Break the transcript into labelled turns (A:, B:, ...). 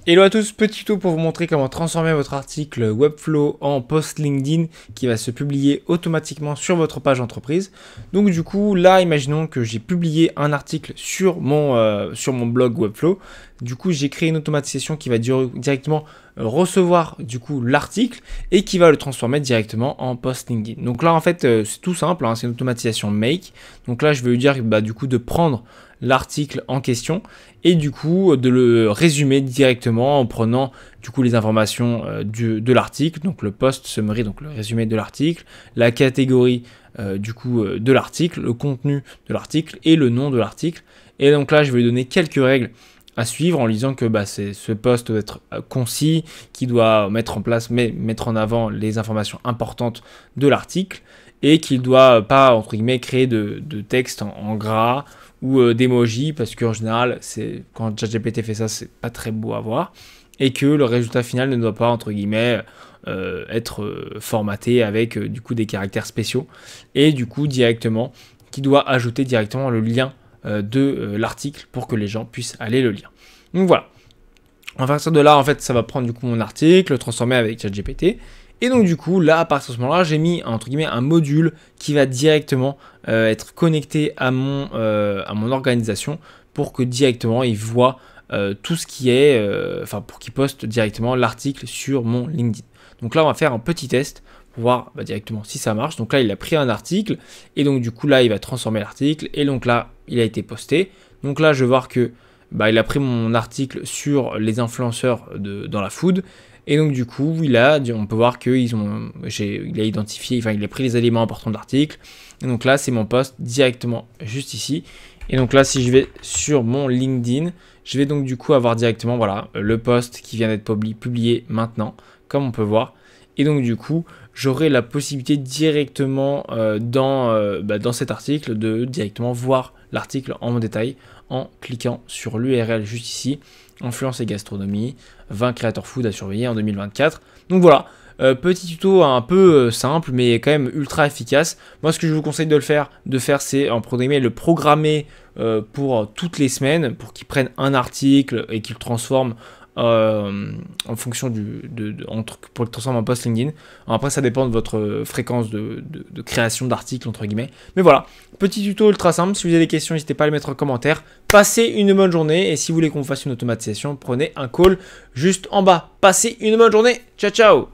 A: Hello à tous, petit tuto pour vous montrer comment transformer votre article Webflow en post LinkedIn qui va se publier automatiquement sur votre page entreprise. Donc du coup, là, imaginons que j'ai publié un article sur mon blog Webflow. Du coup, j'ai créé une automatisation qui va directement recevoir du coup l'article et qui va le transformer directement en post LinkedIn. Donc là, en fait, c'est tout simple, hein, c'est une automatisation make. Donc là, je vais lui dire du coup de prendre l'article en question et du coup de le résumer directement en prenant du coup les informations de l'article, donc le post summary, donc le résumé de l'article, la catégorie de l'article, le contenu de l'article et le nom de l'article. Et donc là je vais lui donner quelques règles à suivre en lui disant que ce post doit être concis, qui doit mettre en avant les informations importantes de l'article et qu'il ne doit pas entre guillemets créer de texte en gras ou d'emoji parce qu'en général quand ChatGPT fait ça c'est pas très beau à voir et que le résultat final ne doit pas entre guillemets être formaté avec du coup des caractères spéciaux et du coup directement qui doit ajouter directement le lien de l'article pour que les gens puissent aller le lire. Donc voilà. À partir de là, en fait, ça va prendre du coup mon article, le transformer avec ChatGPT. Et donc du coup, là, à partir de ce moment-là, j'ai mis entre guillemets un module qui va directement être connecté à mon organisation pour que directement il voit tout ce qui est, pour qu'il poste directement l'article sur mon LinkedIn. Donc là, on va faire un petit test pour voir directement si ça marche. Donc là, il a pris un article et donc du coup là, il va transformer l'article et donc là, il a été posté. Donc là, je vais voir que il a pris mon article sur les influenceurs dans la food. Et donc du coup, on peut voir qu'il a identifié, il a pris les éléments importants de l'article. Et donc là, c'est mon post directement juste ici. Et donc là, si je vais sur mon LinkedIn, je vais donc du coup avoir directement le post qui vient d'être publié maintenant, comme on peut voir. Et donc du coup, j'aurai la possibilité directement dans cet article de directement voir l'article en détail en cliquant sur l'URL juste ici, influence et gastronomie, 20 créateurs food à surveiller en 2024. Donc voilà, petit tuto un peu simple mais quand même ultra efficace. Moi ce que je vous conseille de faire c'est le programmer pour toutes les semaines pour qu'il prenne un article et qu'il le transforme en fonction pour le transformer en post LinkedIn. Alors après ça dépend de votre fréquence de création d'articles entre guillemets. Mais voilà, petit tuto ultra simple. Si vous avez des questions, n'hésitez pas à les mettre en commentaire. Passez une bonne journée et si vous voulez qu'on fasse une automatisation, prenez un call juste en bas. Passez une bonne journée. Ciao ciao.